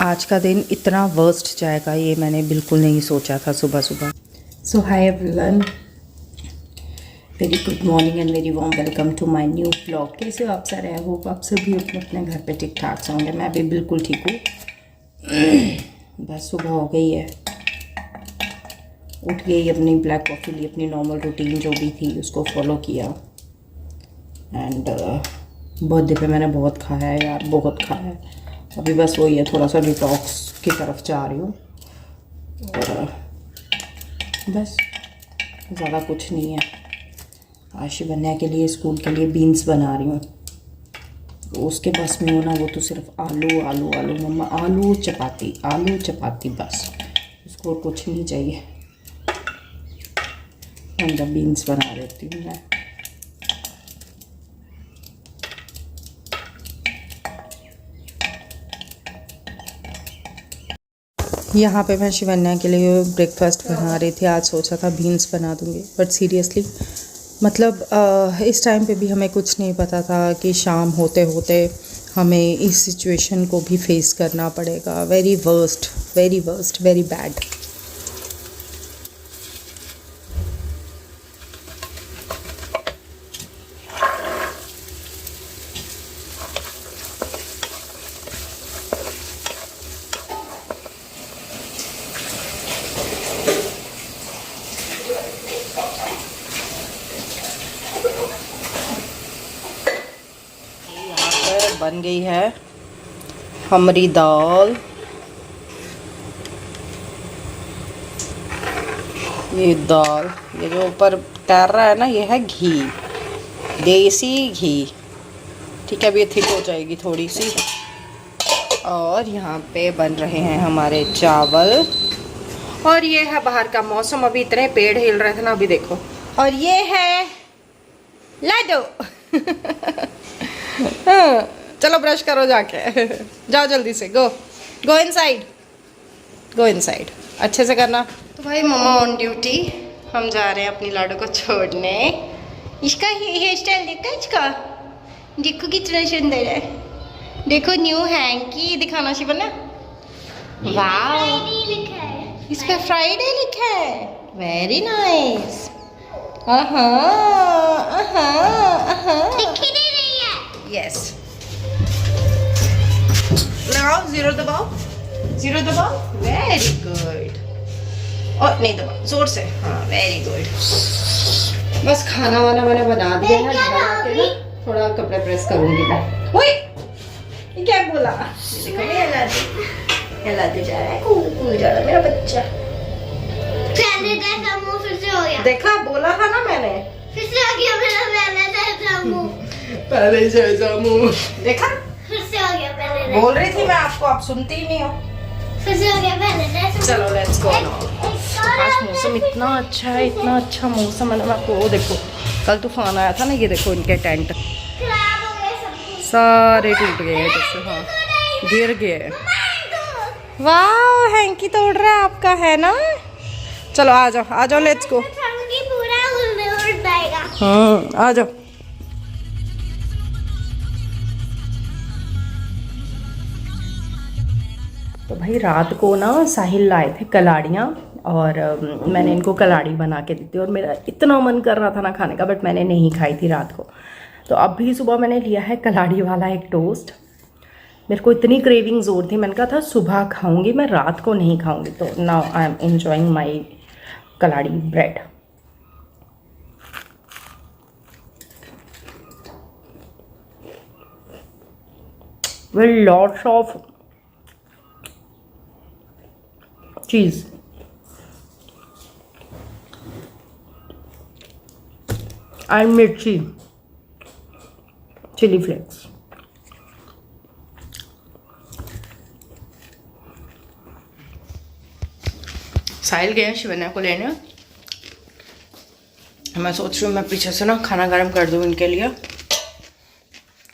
आज का दिन इतना वर्स्ट जाएगा ये मैंने बिल्कुल नहीं सोचा था सुबह सुबह। So hi everyone, very good morning and very warm welcome to my new blog. कैसे हो आप सारे? आई होप आप सभी अपने अपने घर पे ठीक ठाक से होंगे। मैं भी बिल्कुल ठीक हूँ। बस सुबह हो गई है, उठ गई, अपनी ब्लैक कॉफ़ी ली, अपनी नॉर्मल रूटीन जो भी थी उसको फॉलो किया। एंड बर्थडे पे मैंने बहुत खाया है यार, बहुत खाया है। अभी बस वही है, थोड़ा सा डिटॉक्स की तरफ जा रही हूँ और बस, ज़्यादा कुछ नहीं है। आज शिवन्या के लिए स्कूल के लिए बीन्स बना रही हूँ, तो उसके बस में होना वो तो सिर्फ आलू आलू आलू, मम्मा आलू चपाती बस, उसको कुछ नहीं चाहिए। अंडा बीन्स बना देती हूँ मैं। यहाँ पे मैं शिवन्या के लिए ब्रेकफास्ट बना रही थी। आज सोचा था बीन्स बना दूँगी, बट सीरियसली मतलब इस टाइम पे भी हमें कुछ नहीं पता था कि शाम होते होते हमें इस सिचुएशन को भी फेस करना पड़ेगा। Very worst, very bad. बन गई है हमारी दाल। ये दाल, ये जो ऊपर तैर रहा है ना, ये है घी, देसी घी। ठीक है, अब ये थिक हो जाएगी थोड़ी सी। और यहाँ पे बन रहे हैं हमारे चावल। और ये है बाहर का मौसम, अभी इतने पेड़ हिल रहे थे ना, अभी देखो। और ये है लाडो। चलो ब्रश करो जाके। जाओ जल्दी से, गो इनसाइड, अच्छे से करना। तो भाई मम्मा ऑन ड्यूटी, हम जा रहे हैं अपनी लाडो को छोड़ने। इसका हेयर स्टाइल देखा, इसका देखो कितना सुंदर है। देखो न्यू हैंकी दिखाना शिवन्या। वाह, इस पे फ्राइडे लिखा है, वेरी नाइस। यस, लगाओ, जीरो दबाओ, वेरी गुड। और नहीं दबाओ, जोर से, हाँ वेरी गुड। बस खाना वाना मैंने बना दिया है, घर ना थोड़ा कपड़े प्रेस करूंगी मैं। ओए, ये क्या बोला? देखो हिलाते जा रहा है, कूल जा रहा है मेरा बच्चा। पहले जैसा मुंह फिर से हो गया। देखा, बोला था ना मैंने, फिर से हो गया मेरा पहले जैसा मुंह। पहले जैसा मुंह, देखा, फिर से हो गया पहले जैसा। बोल रही थी मैं आपको, आप सुनती ही नहीं हो। फिर से हो गया पहले जैसा। चलो लेट्स गो। आज मौसम इतना अच्छा है, इतना अच्छा मौसम है ना। मैं आपको वो देखो, कल तूफान आया था ना, ये देखो इनके टेंट खराब हो गए सब। सारे टूट गए हैं जैसे, हाँ गिर गए। वाह, हैंकी तोड़ रहा है आपका, है ना? चलो आ जाओ लेट्स गो। पूरा उड़ जाएगा। आ जाओ। तो भाई रात को ना साहिल लाए थे कलाड़ियाँ, और मैंने इनको कलाड़ी बना के दी थी। और मेरा इतना मन कर रहा था ना खाने का, बट मैंने नहीं खाई थी रात को। तो अभी सुबह मैंने लिया है कलाड़ी वाला एक टोस्ट। मेरे को इतनी क्रेविंग जोर थी, मैंने कहा था सुबह खाऊंगी मैं, रात को नहीं खाऊंगी। तो now I am enjoying my kaladi bread. with lots of cheese and mirchi, chili flakes. Sahil गए हैं शिवन्या को लेने। मैं सोच रही हूँ मैं पीछे से ना खाना गर्म कर दूँ इनके लिए।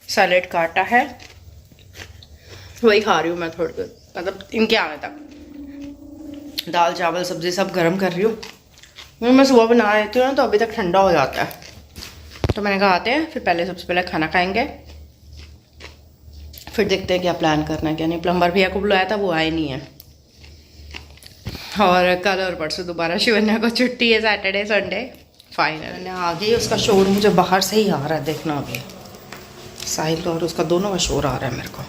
सैलेड काटा है, वही खा रही हूँ मैं थोड़ी देर, मतलब इनके आने तक। दाल चावल सब्जी सब गर्म कर रही हूँ। मैं सुबह बना लेती हूँ ना, तो अभी तक ठंडा हो जाता है। तो मैंने कहा आते हैं, फिर पहले सबसे पहले खाना खाएंगे, फिर देखते हैं क्या प्लान करना है क्या नहीं। प्लम्बर भैया को बुलाया था, वो आए नहीं है। और कल और परसों दोबारा शिवन्या को छुट्टी है, सैटरडे संडे। फाइनल आ गई, उसका शोर मुझे बाहर से ही आ रहा है, देखना अभी। साहिल और उसका दोनों का शोर आ रहा है मेरे को।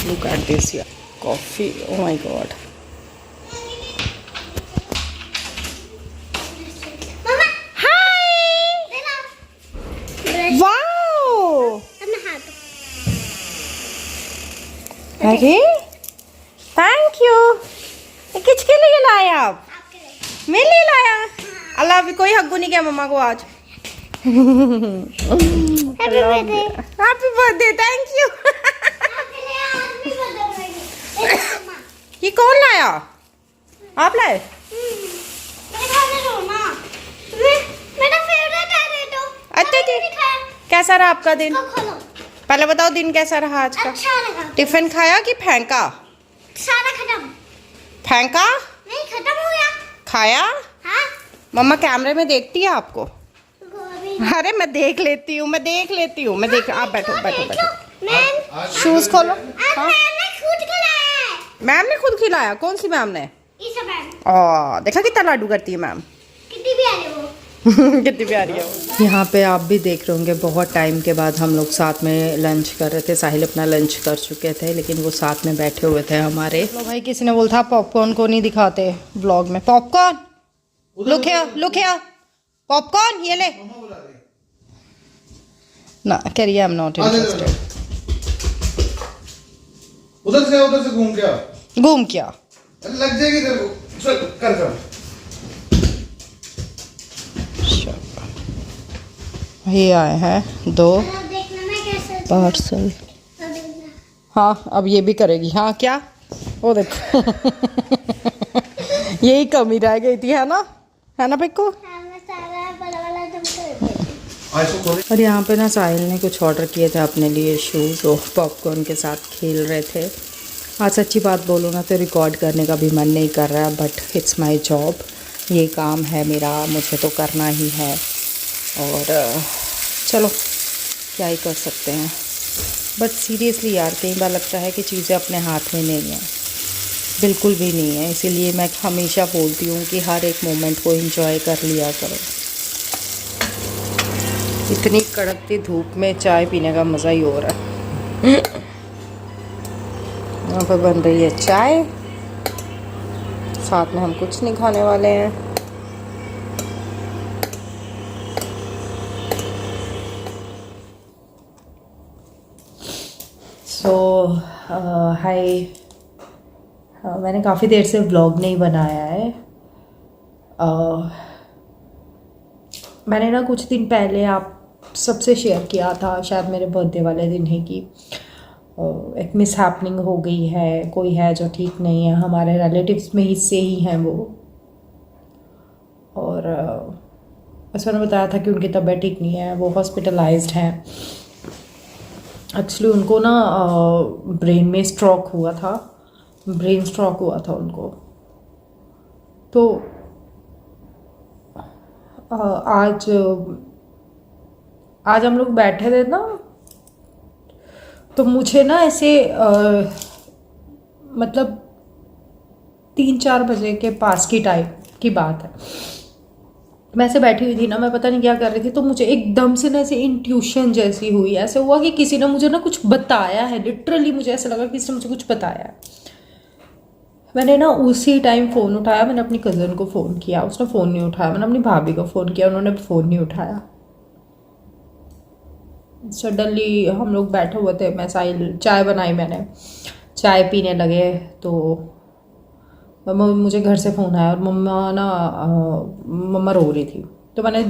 लुक एट दिस यार, कॉफ़ी, ओह माय गॉड। अरे थैंक यू। ये किसके लिए लाया आप? मेरे लिए लाया? अल्लाह, अभी कोई हग्गू नहीं किया मम्मा को आज। Happy birthday, thank you. ये कौन लाया? आप लाए? अच्छा जी, कैसा रहा आपका दिन? पहले बताओ दिन कैसा रहा आज का? अच्छा लगा। टिफिन खाया कि फेंका? सारा खत्म। फेंका? नहीं, खत्म हो गया। खाया? हाँ। मम्मा कैमरे में देखती है आपको? गोभी। अरे मैं देख लेती हूँ, मैं देख लेती हूँ, मैं देख। आप बैठो बैठो बैठो। मैम, शूज खोलो। आज हाँ, मैम ने खुद खिलाया है। मैम ने खुद खिलाया? कौन सी मैम ने? इस मैम देखा कितना लाडू करती है मैम। कितनी भी आ रही वो। कितनी प्यारी है वो। यहाँ पे आप भी देख रहे होंगे, बहुत टाइम के बाद हम लोग साथ में लंच कर रहे थे। साहिल अपना लंच कर चुके थे, लेकिन वो साथ में बैठे हुए थे हमारे। तो भाई किसी ने बोला था पॉपकॉर्न को नहीं दिखाते ब्लॉग में। पॉपकॉर्न, लुक हियर, पॉपकॉर्न ये ले ना। करिए आई एम नॉट इंटरेस्टेड। उधर से घूम क्या लग जाएगी तेरे को। चल कर। ये आए हैं 2 देखना मैं कैसे पार्सल। हाँ, अब ये भी करेगी। हाँ क्या? वो देखो। यही कमी रह गई थी, है ना पिक्कू? सारा बड़ा वाला जम कर। और यहाँ पे ना साहिल ने कुछ ऑर्डर किए थे अपने लिए, शूज़, और पॉपकॉर्न के साथ खेल रहे थे। आज सच्ची बात बोलूँ ना तो रिकॉर्ड करने का भी मन नहीं कर रहा है, बट इट्स माय जॉब। ये काम है मेरा, मुझे तो करना ही है। और चलो क्या ही कर सकते हैं। बट सीरियसली यार, कई बार लगता है कि चीज़ें अपने हाथ में नहीं हैं, बिल्कुल भी नहीं है। इसीलिए मैं हमेशा बोलती हूँ कि हर एक मोमेंट को एंजॉय कर लिया करो। इतनी कड़कती धूप में चाय पीने का मज़ा ही हो रहा है। यहाँ पर बन रही है चाय, साथ में हम कुछ नहीं खाने वाले हैं। सो हाय, मैंने काफ़ी देर से व्लॉग नहीं बनाया है। मैंने ना कुछ दिन पहले आप सबसे शेयर किया था, शायद मेरे बर्थडे वाले दिन ही, कि एक मिस हैपनिंग हो गई है, कोई है जो ठीक नहीं है, हमारे रिलेटिव्स में ही से ही हैं वो। और बस मैंने बताया था कि उनकी तबीयत ठीक नहीं है, वो हॉस्पिटलाइज्ड हैं। एक्चुअली उनको ना ब्रेन में स्ट्रोक हुआ था, ब्रेन स्ट्रोक हुआ था उनको। तो आज हम लोग बैठे थे ना, तो मुझे ना ऐसे मतलब 3-4 बजे के पास की टाइम की बात है, मैं ऐसे बैठी हुई थी ना, मैं पता नहीं क्या कर रही थी, तो मुझे एकदम से ना ऐसे इंट्यूशन जैसी हुई। ऐसे हुआ कि किसी ने मुझे ना कुछ बताया है, लिटरली मुझे ऐसा लगा कि किसी ने मुझे कुछ बताया है। मैंने ना उसी टाइम फ़ोन उठाया, मैंने अपनी कज़न को फ़ोन किया, उसने फ़ोन नहीं उठाया। मैंने अपनी भाभी को फ़ोन किया, उन्होंने फ़ोन नहीं उठाया। सडनली हम लोग बैठे हुए थे, मैं साहिल, चाय बनाई, मैंने चाय पीने लगे, तो मुझे घर से फ़ोन आया और मम्मा रो रही थी। तो मैंने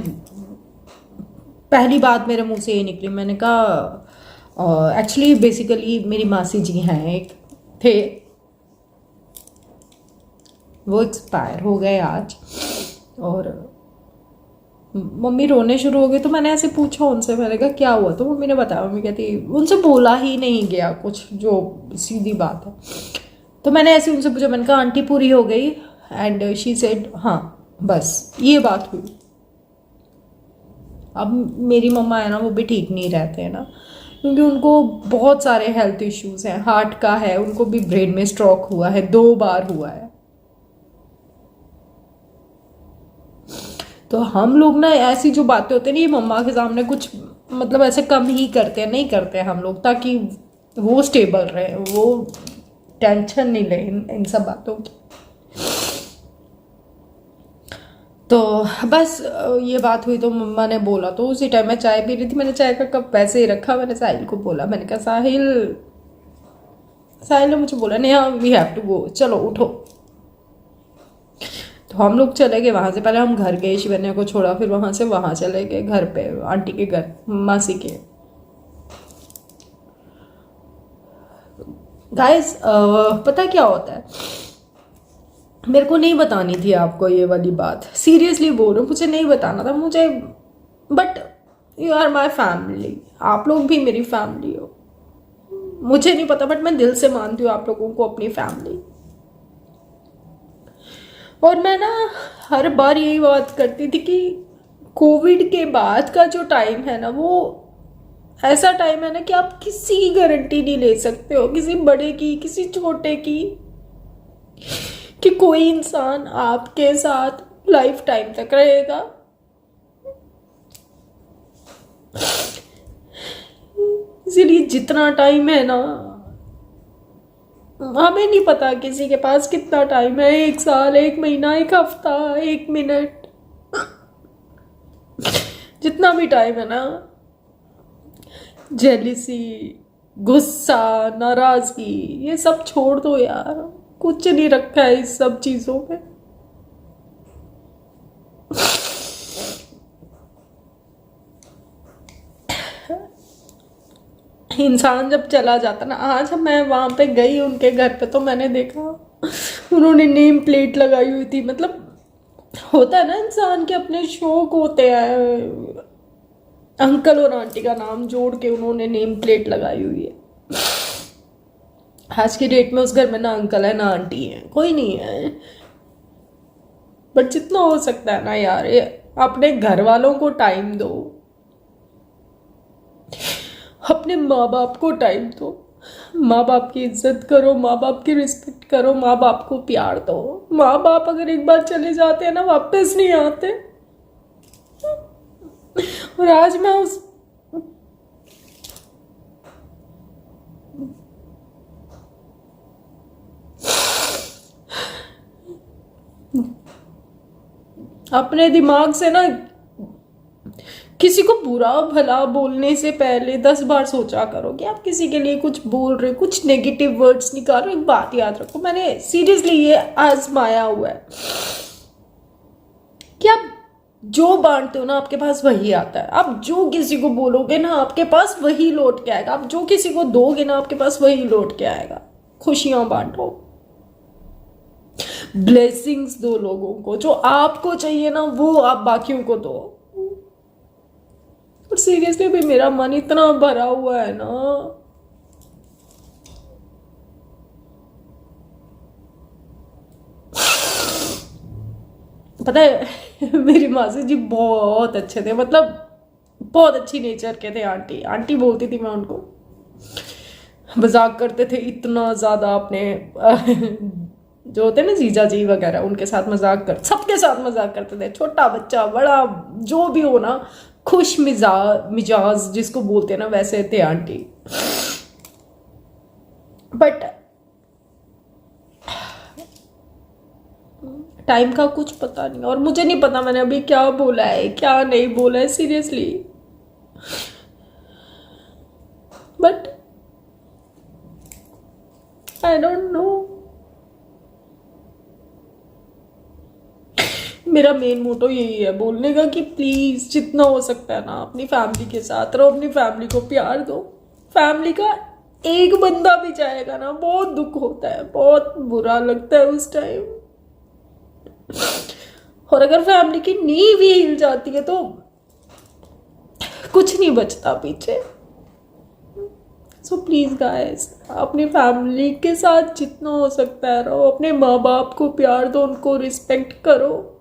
पहली बात मेरे मुंह से ये निकली, मैंने कहा एक्चुअली बेसिकली मेरी मासी जी हैं, एक थे, वो एक्सपायर हो गए आज। और मम्मी रोने शुरू हो गई। तो मैंने ऐसे पूछा उनसे, मैंने कहा क्या हुआ? तो मम्मी ने बताया, मम्मी कहती उनसे बोला ही नहीं गया कुछ, जो सीधी बात है। तो मैंने ऐसे उनसे पूछा, मैंने कहा आंटी पूरी हो गई? एंड शी सेड हाँ, बस ये बात हुई। अब मेरी मम्मा है ना, वो भी ठीक नहीं रहते हैं ना, क्योंकि उनको बहुत सारे हेल्थ इश्यूज हैं, हार्ट का है, उनको भी ब्रेन में स्ट्रोक हुआ है, 2 बार हुआ है। तो हम लोग ना ऐसी जो बातें होती हैं ना, ये मम्मा के सामने कुछ मतलब ऐसे कम ही करते हैं, नहीं करते हैं हम लोग, ताकि वो स्टेबल रहे, वो टेंशन नहीं ले इन सब बातों की। तो बस ये बात हुई तो मम्मा ने बोला, तो उसी टाइम मैं चाय पी रही थी, मैंने चाय का कप वैसे ही रखा, मैंने साहिल को बोला, मैंने कहा साहिल ने मुझे बोला Neha we have to go, चलो उठो। तो हम लोग चले गए वहाँ से, पहले हम घर गए, शिवन्या को छोड़ा, फिर वहाँ से वहाँ चले गए घर पे, आंटी के घर, मासी के। गाइस पता क्या होता है, मेरे को नहीं बतानी थी आपको ये वाली बात, सीरियसली बोल रही हूँ, मुझे नहीं बताना था मुझे, but you are my family, आप लोग भी मेरी फैमिली हो। मुझे नहीं पता बट मैं दिल से मानती हूँ आप लोगों को अपनी फैमिली। और मैं ना हर बार यही बात करती थी कि कोविड के बाद का जो टाइम है ना, वो ऐसा टाइम है ना कि आप किसी की गारंटी नहीं ले सकते हो, किसी बड़े की, किसी छोटे की, कि कोई इंसान आपके साथ लाइफ टाइम तक रहेगा। इसीलिए जितना टाइम है ना, हमें नहीं पता किसी के पास कितना टाइम है, 1 साल, 1 महीना, 1 हफ्ता, 1 मिनट, जितना भी टाइम है ना, जेलिसी, गुस्सा, नाराजगी, ये सब छोड़ दो यार, कुछ नहीं रखा है इस सब चीजों में। इंसान जब चला जाता ना, आज मैं वहां पे गई उनके घर पे तो मैंने देखा उन्होंने नेम प्लेट लगाई हुई थी, मतलब होता है ना इंसान के अपने शौक होते हैं, अंकल और आंटी का नाम जोड़ के उन्होंने नेम प्लेट लगाई हुई है। आज की डेट में उस घर में ना अंकल है ना आंटी है, कोई नहीं है, बट जितना हो सकता है ना यार, ये अपने घर वालों को टाइम दो, अपने माँ बाप को टाइम दो, माँ बाप की इज्जत करो, माँ बाप की रिस्पेक्ट करो, माँ बाप को प्यार दो। माँ बाप अगर एक बार चले जाते हैं ना, वापस नहीं आते। और आज मैं उस अपने दिमाग से ना किसी को बुरा भला बोलने से पहले 10 बार सोचा करो कि आप किसी के लिए कुछ बोल रहे हो, कुछ नेगेटिव वर्ड्स निकाल रहे हो। एक बात याद रखो, मैंने सीरियसली ये आजमाया हुआ है कि आप जो बांटते हो ना, आपके पास वही आता है। आप जो किसी को बोलोगे ना, आपके पास वही लौट के आएगा। आप जो किसी को दोगे ना, आपके पास वही लौट के आएगा। खुशियां बांटो, ब्लेसिंग्स दो लोगों को, जो आपको चाहिए ना वो आप बाकियों को दो। और सीरियसली भी मेरा मन इतना भरा हुआ है ना, पता है मेरी मासी जी बहुत अच्छे थे, मतलब बहुत अच्छी नेचर के थे। आंटी आंटी बोलती थी मैं उनको, मजाक करते थे इतना ज्यादा अपने जो होते ना जीजा जी वगैरह, उनके साथ मजाक कर, सबके साथ मजाक करते थे, छोटा बच्चा बड़ा जो भी हो ना, खुश मिजाज जिसको बोलते हैं ना, वैसे थे आंटी। बट टाइम का कुछ पता नहीं, और मुझे नहीं पता मैंने अभी क्या बोला है क्या नहीं बोला है seriously, but I don't know. मेरा मेन मोटो यही है बोलने का कि प्लीज जितना हो सकता है ना अपनी फैमिली के साथ रहो, अपनी फैमिली को प्यार दो। फैमिली का एक बंदा भी जाएगा ना, बहुत दुख होता है, बहुत बुरा लगता है उस टाइम। और अगर फैमिली की नींव भी हिल जाती है तो कुछ नहीं बचता पीछे। सो प्लीज गाइस, अपनी फैमिली के साथ जितना हो सकता है रहो, अपने माँ बाप को प्यार दो, उनको रिस्पेक्ट करो।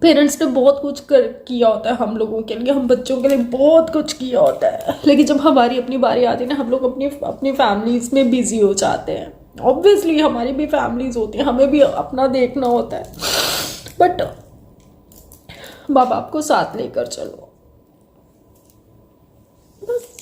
पेरेंट्स ने बहुत कुछ किया होता है हम लोगों के लिए, हम बच्चों के लिए बहुत कुछ किया होता है, लेकिन जब हमारी अपनी बारी आती है ना, हम लोग अपनी फैमिलीज में बिजी हो जाते हैं। ऑब्वियसली हमारी भी फैमिलीज होती हैं, हमें भी अपना देखना होता है, बट माँ बाप को साथ लेकर चलो बस।